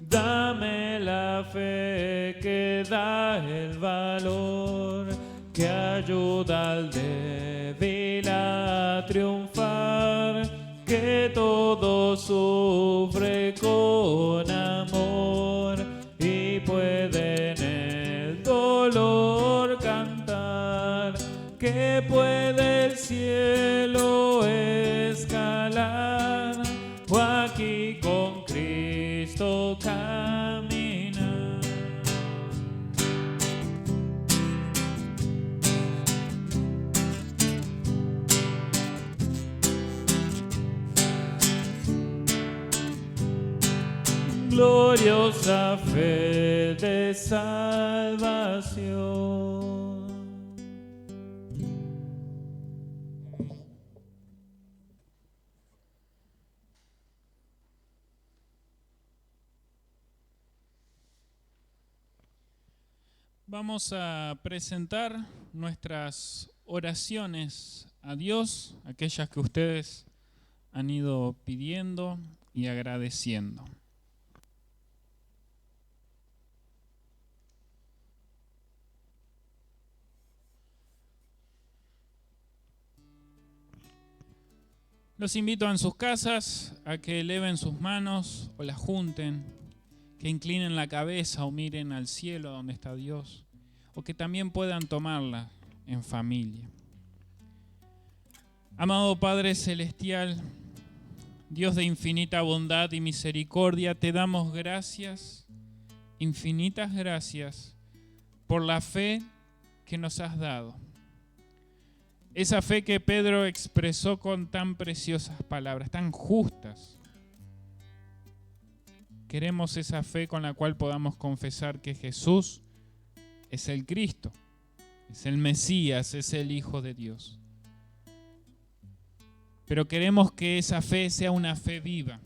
Dame la fe que da el valor, que ayuda al débil a triunfar, que todo sufre con amor y puede en el dolor cantar, que puede el cielo escalar o aquí con Cristo caminar. Gloriosa fe de salvación. Vamos a presentar nuestras oraciones a Dios, aquellas que ustedes han ido pidiendo y agradeciendo. Los invito en sus casas a que eleven sus manos o las junten, que inclinen la cabeza o miren al cielo donde está Dios, o que también puedan tomarla en familia. Amado Padre Celestial, Dios de infinita bondad y misericordia, te damos gracias, infinitas gracias, por la fe que nos has dado. Esa fe que Pedro expresó con tan preciosas palabras, tan justas. Queremos esa fe con la cual podamos confesar que Jesús es el Cristo, es el Mesías, es el Hijo de Dios. Pero queremos que esa fe sea una fe viva.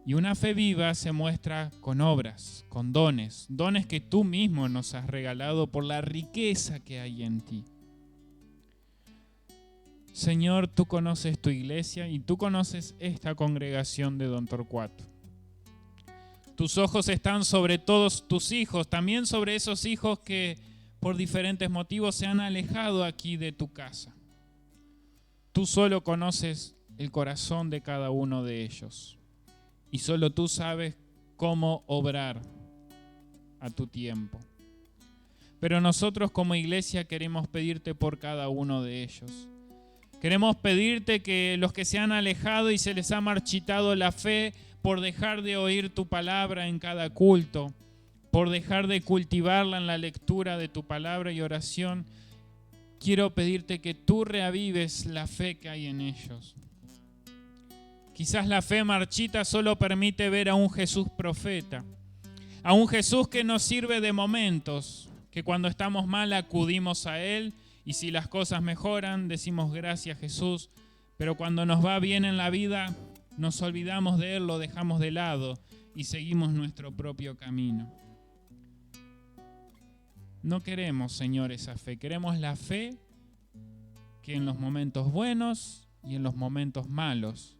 Y una fe viva se muestra con obras, con dones, dones que tú mismo nos has regalado por la riqueza que hay en ti. Señor, tú conoces tu iglesia y tú conoces esta congregación de Don Torcuato. Tus ojos están sobre todos tus hijos, también sobre esos hijos que por diferentes motivos se han alejado aquí de tu casa. Tú solo conoces el corazón de cada uno de ellos y solo tú sabes cómo obrar a tu tiempo. Pero nosotros como iglesia queremos pedirte por cada uno de ellos. Queremos pedirte que los que se han alejado y se les ha marchitado la fe por dejar de oír tu palabra en cada culto, por dejar de cultivarla en la lectura de tu palabra y oración, quiero pedirte que tú reavives la fe que hay en ellos. Quizás la fe marchita solo permite ver a un Jesús profeta, a un Jesús que nos sirve de momentos, que cuando estamos mal acudimos a Él, y si las cosas mejoran, decimos gracias Jesús, pero cuando nos va bien en la vida, nos olvidamos de Él, lo dejamos de lado y seguimos nuestro propio camino. No queremos, Señor, esa fe, queremos la fe que en los momentos buenos y en los momentos malos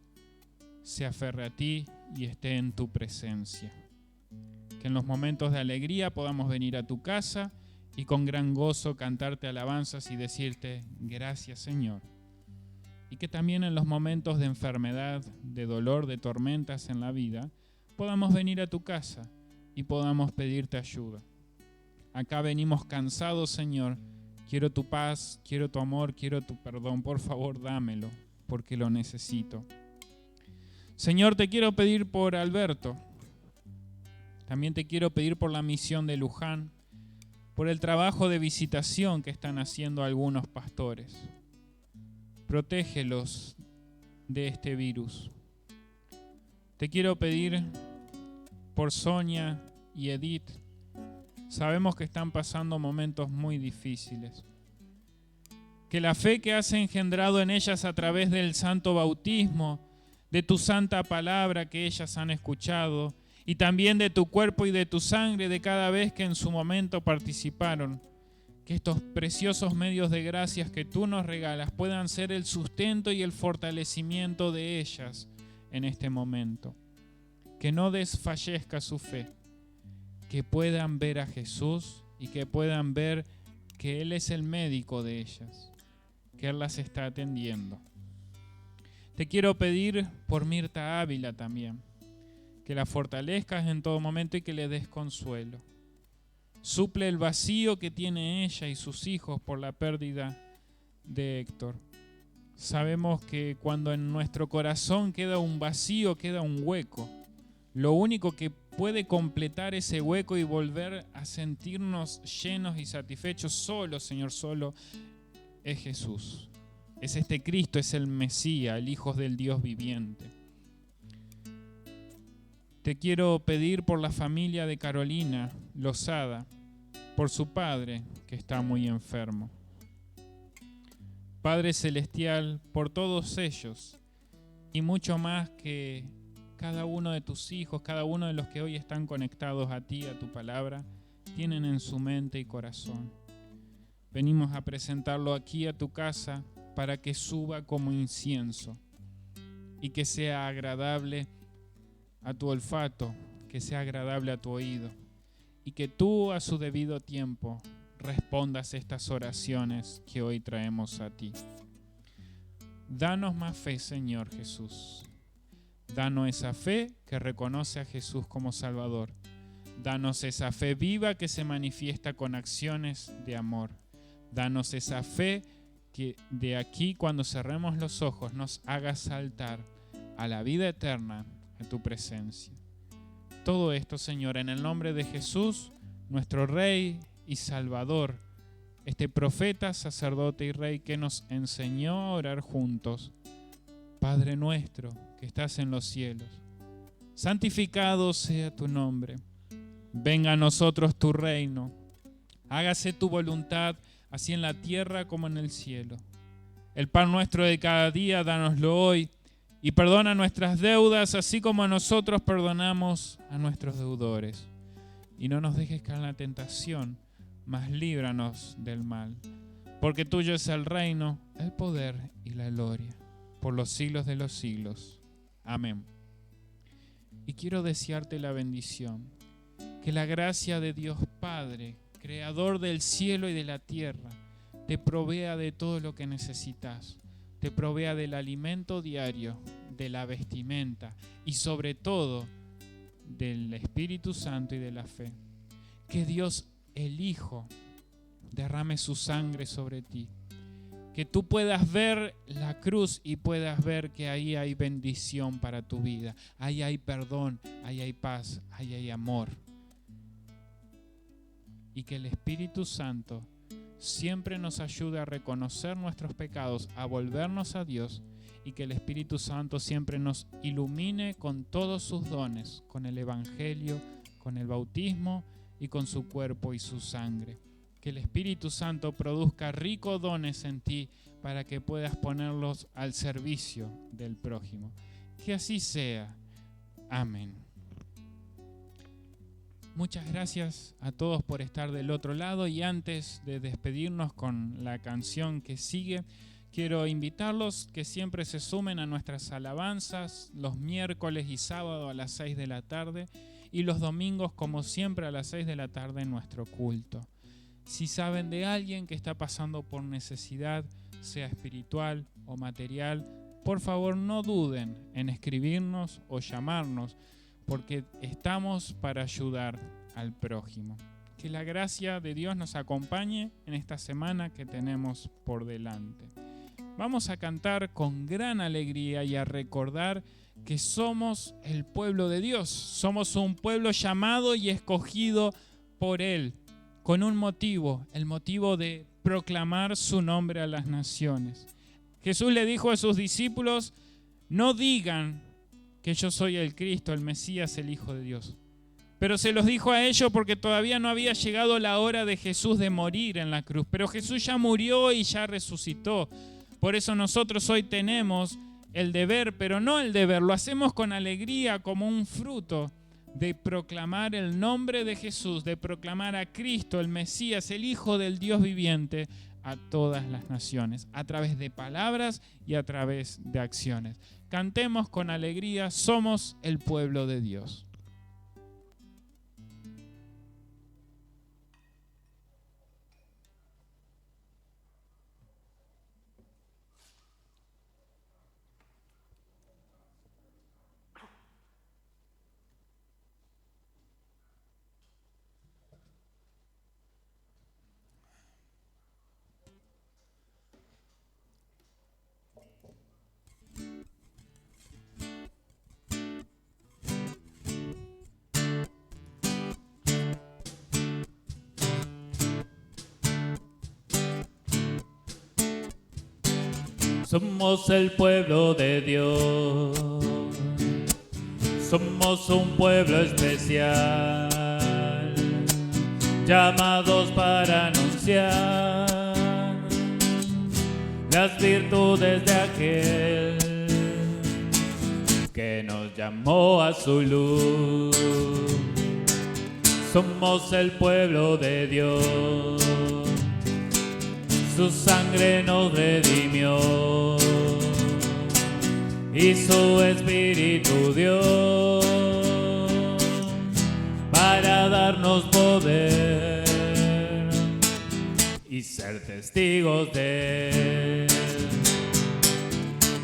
se aferre a ti y esté en tu presencia. Que en los momentos de alegría podamos venir a tu casa y con gran gozo cantarte alabanzas y decirte gracias Señor. Y que también en los momentos de enfermedad, de dolor, de tormentas en la vida, podamos venir a tu casa y podamos pedirte ayuda. Acá venimos cansados, Señor. Quiero tu paz, quiero tu amor, quiero tu perdón. Por favor, dámelo, porque lo necesito. Señor, te quiero pedir por Alberto. También te quiero pedir por la misión de Luján, por el trabajo de visitación que están haciendo algunos pastores. Protégelos de este virus. Te quiero pedir por Sonia y Edith. Sabemos que están pasando momentos muy difíciles. Que la fe que has engendrado en ellas a través del santo bautismo, de tu santa palabra que ellas han escuchado, y también de tu cuerpo y de tu sangre de cada vez que en su momento participaron, que estos preciosos medios de gracias que tú nos regalas puedan ser el sustento y el fortalecimiento de ellas en este momento. Que no desfallezca su fe, que puedan ver a Jesús y que puedan ver que Él es el médico de ellas, que Él las está atendiendo. Te quiero pedir por Mirta Ávila también, que la fortalezcas en todo momento y que le des consuelo. Suple el vacío que tiene ella y sus hijos por la pérdida de Héctor. Sabemos que cuando en nuestro corazón queda un vacío, queda un hueco. Lo único que puede completar ese hueco y volver a sentirnos llenos y satisfechos solo, Señor, solo es Jesús. Es este Cristo, es el Mesías, el Hijo del Dios viviente. Te quiero pedir por la familia de Carolina Lozada, por su padre que está muy enfermo. Padre Celestial, por todos ellos y mucho más que cada uno de tus hijos, cada uno de los que hoy están conectados a ti, a tu palabra, tienen en su mente y corazón. Venimos a presentarlo aquí a tu casa para que suba como incienso y que sea agradable a tu olfato, que sea agradable a tu oído y que tú a su debido tiempo respondas estas oraciones que hoy traemos a ti. Danos más fe, Señor Jesús. Danos esa fe que reconoce a Jesús como Salvador. Danos esa fe viva que se manifiesta con acciones de amor. Danos esa fe que de aquí, cuando cerremos los ojos, nos haga saltar a la vida eterna, a tu presencia. Todo esto, Señor, en el nombre de Jesús, nuestro Rey y Salvador, este profeta, sacerdote y Rey que nos enseñó a orar juntos. Padre nuestro que estás en los cielos, santificado sea tu nombre. Venga a nosotros tu reino. Hágase tu voluntad, así en la tierra como en el cielo. El pan nuestro de cada día, dánoslo hoy, y perdona nuestras deudas, así como nosotros perdonamos a nuestros deudores. Y no nos dejes caer en la tentación, mas líbranos del mal. Porque tuyo es el reino, el poder y la gloria, por los siglos de los siglos. Amén. Y quiero desearte la bendición, que la gracia de Dios Padre, Creador del cielo y de la tierra, te provea de todo lo que necesitas, te provea del alimento diario, de la vestimenta y sobre todo del Espíritu Santo y de la fe. Que Dios el Hijo derrame su sangre sobre ti, que tú puedas ver la cruz y puedas ver que ahí hay bendición para tu vida, ahí hay perdón, ahí hay paz, ahí hay amor. Y que el Espíritu Santo siempre nos ayude a reconocer nuestros pecados, a volvernos a Dios, y que el Espíritu Santo siempre nos ilumine con todos sus dones, con el Evangelio, con el bautismo y con su cuerpo y su sangre. Que el Espíritu Santo produzca ricos dones en ti para que puedas ponerlos al servicio del prójimo. Que así sea. Amén. Muchas gracias a todos por estar del otro lado, y antes de despedirnos con la canción que sigue, quiero invitarlos que siempre se sumen a nuestras alabanzas los miércoles y sábados a las 6 de la tarde y los domingos, como siempre, a las 6 de la tarde en nuestro culto. Si saben de alguien que está pasando por necesidad, sea espiritual o material, por favor no duden en escribirnos o llamarnos, porque estamos para ayudar al prójimo. Que la gracia de Dios nos acompañe en esta semana que tenemos por delante. Vamos a cantar con gran alegría y a recordar que somos el pueblo de Dios. Somos un pueblo llamado y escogido por Él, con un motivo, el motivo de proclamar su nombre a las naciones. Jesús le dijo a sus discípulos: no digan que yo soy el Cristo, el Mesías, el Hijo de Dios. Pero se los dijo a ellos porque todavía no había llegado la hora de Jesús de morir en la cruz. Pero Jesús ya murió y ya resucitó. Por eso nosotros hoy tenemos el deber, pero no el deber, lo hacemos con alegría como un fruto de proclamar el nombre de Jesús, de proclamar a Cristo, el Mesías, el Hijo del Dios viviente, a todas las naciones, a través de palabras y a través de acciones. Cantemos con alegría, somos el pueblo de Dios. Somos el pueblo de Dios, somos un pueblo especial, llamados para anunciar las virtudes de aquel que nos llamó a su luz. Somos el pueblo de Dios, su sangre nos redimió y su espíritu dio para darnos poder y ser testigos de él.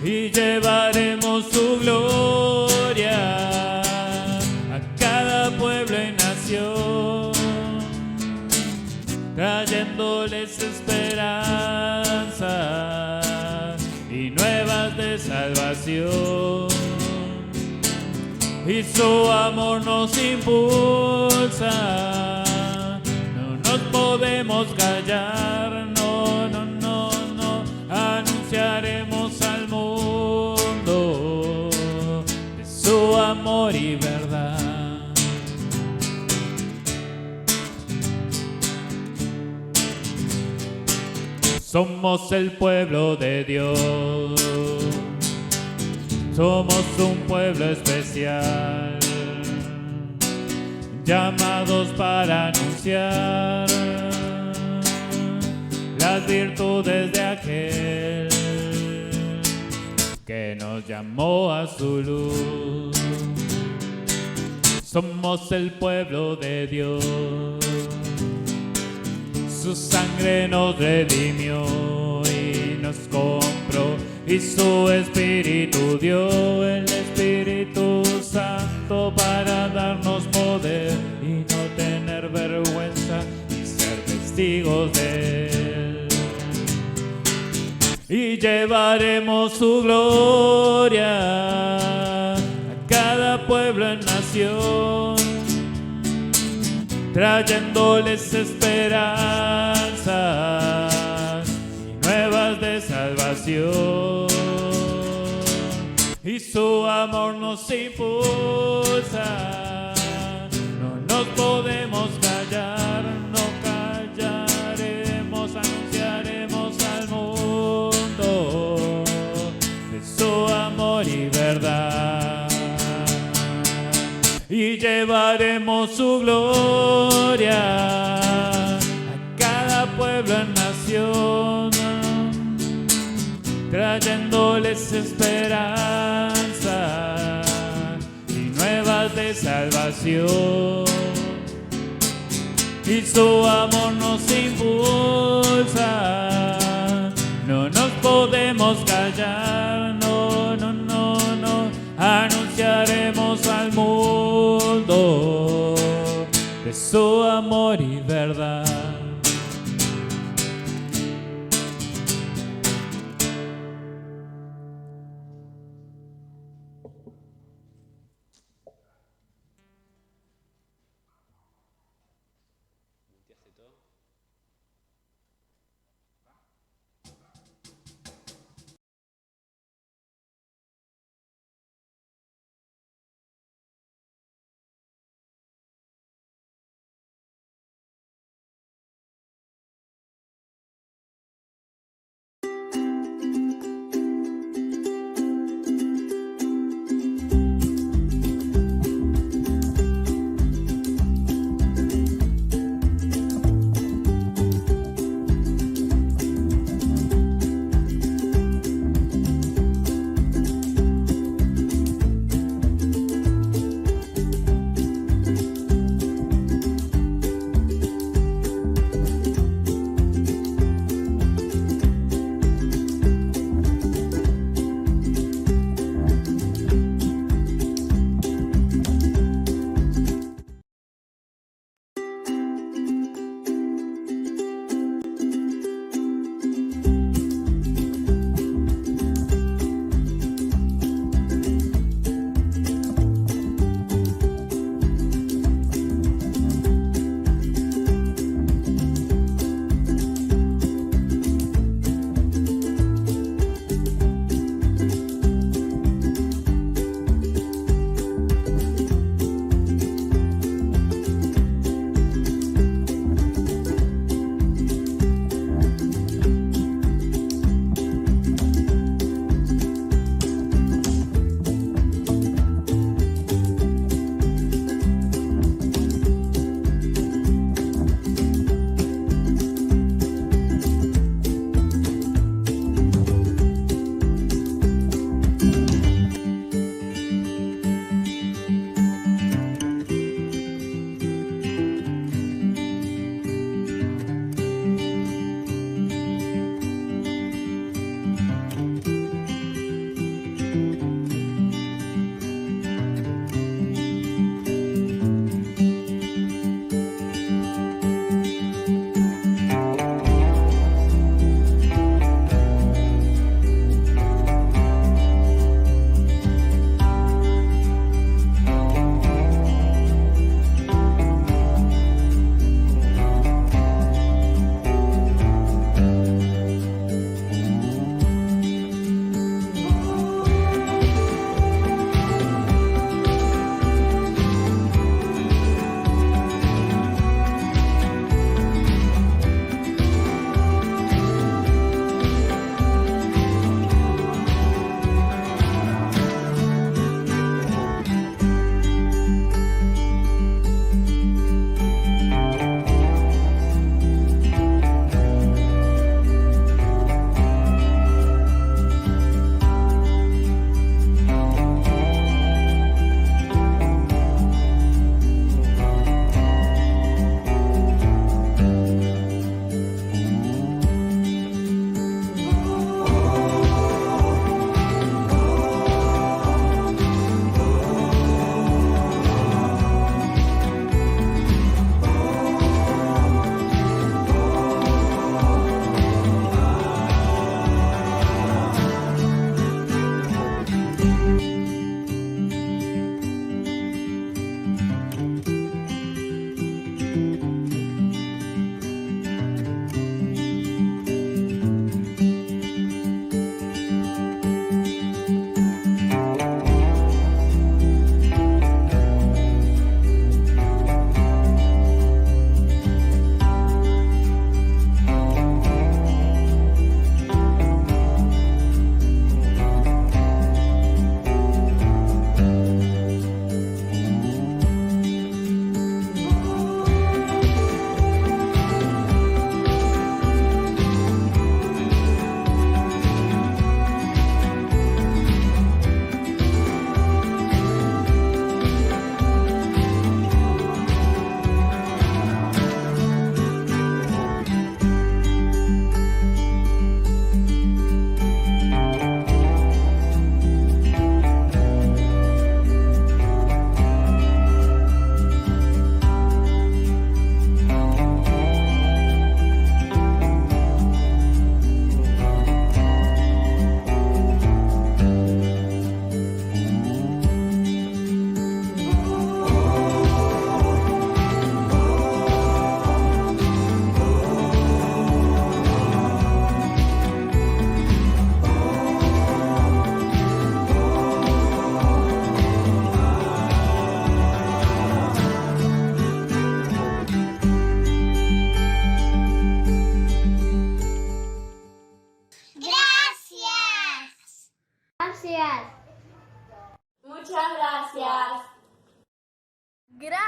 Y llevaremos su gloria a cada pueblo y nación, trayéndoles esperanza y nuevas de salvación. Y su amor nos impulsa, no nos podemos callar, no, no, no, no, anunciaremos al mundo de su amor y verdad. Somos el pueblo de Dios, somos un pueblo especial, llamados para anunciar las virtudes de aquel que nos llamó a su luz. Somos el pueblo de Dios, su sangre nos redimió y nos compró, y su espíritu dio, el Espíritu Santo, para darnos poder y no tener vergüenza y ser testigos de él. Y llevaremos su gloria a cada pueblo y nación, trayéndoles esperanzas y nuevas de salvación. Y su amor nos impulsa, no nos podemos callar, no callaremos, anunciaremos al mundo de su amor y verdad. Y llevaremos su gloria a cada pueblo y nación, trayéndoles esperanza y nuevas de salvación. Y su amor nos impulsa, no nos podemos callar, no, no, no, no, anunciaremos al mundo de su amor y verdad.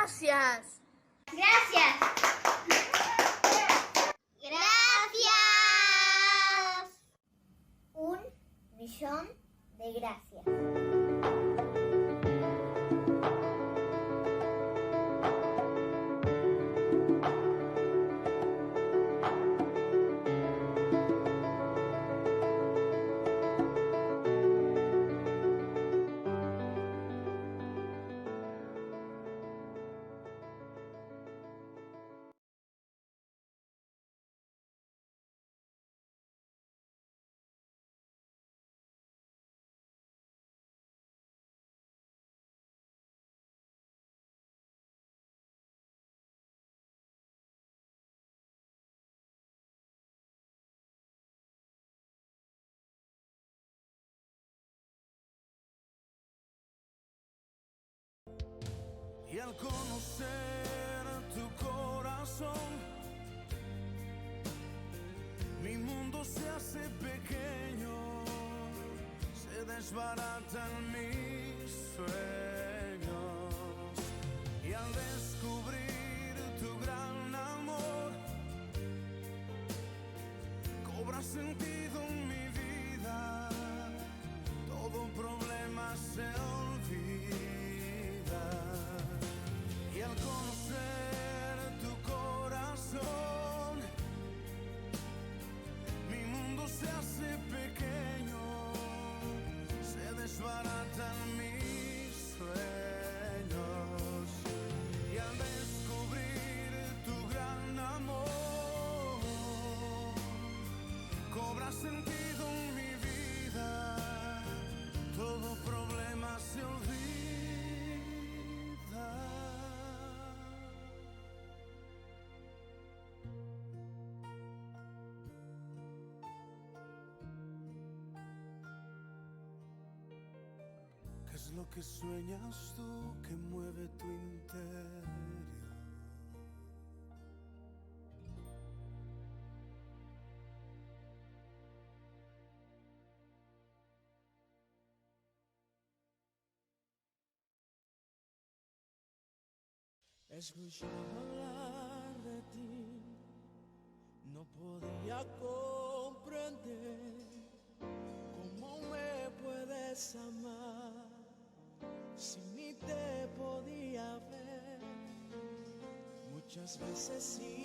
Gracias. Gracias. Gracias. 1.000.000 de gracias. Y al conocer tu corazón, mi mundo se hace pequeño, se desbaratan mis sueños. Y al descubrir tu gran amor, cobra sentido en mi vida, todo problema se olvida. Y al conocer tu corazón, mi mundo se hace pequeño, se desbaratan mis sueños. Y al descubrir tu gran amor, cobra sentido en mi vida, todo problema se olvida. ¿Qué es lo que sueñas tú que mueve tu interior? Escuchaba hablar de ti, no podía comprender cómo me puedes amar si ni te podía ver. Muchas veces sí